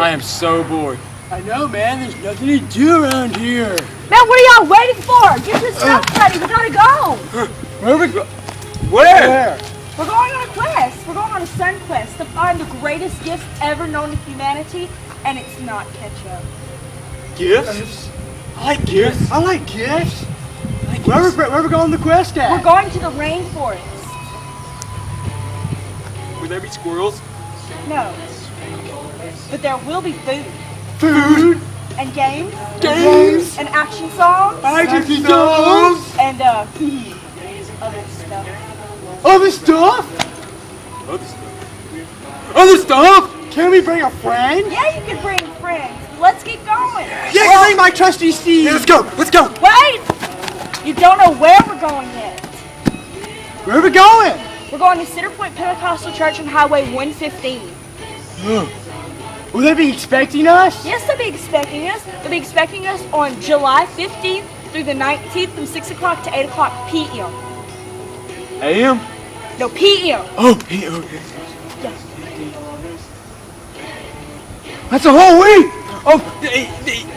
I am so bored. I know, man. There's nothing to do around here. Man, what are y'all waiting for? Get your stuff ready. We gotta go. Where are we go? Where? We're going on a quest. We're going on a SonQuest to find the greatest gift ever known to humanity, and it's not ketchup. Gifts? I like gifts. I like gifts. Where are we going on the quest at? We're going to the RainForest. Will there be squirrels? No. But there will be food. Food. And games. Games. And action songs. Action songs. And other stuff. Other stuff? Other stuff? Other stuff? Can we bring a friend? Yeah, you can bring friends. Let's keep going. Yeah, bring my trusty steed. Yeah, let's go. Let's go. Wait! You don't know where we're going yet. Where are we going? We're going to Point Pentecostal Church on Highway 115. Will they be expecting us? Yes, they'll be expecting us. They'll be expecting us on July 15th through the 19th from 6 o'clock to 8 o'clock p.m. AM? No, p.m. Oh, PM. Yeah. That's a whole week of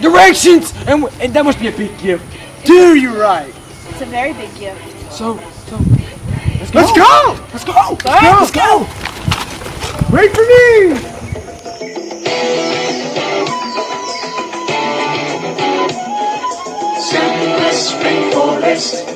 directions, and that must be a big gift. Do you right? It's a very big gift. So, Let's go! let's go. Let's go! Wait for me! SonQuest, RainForest.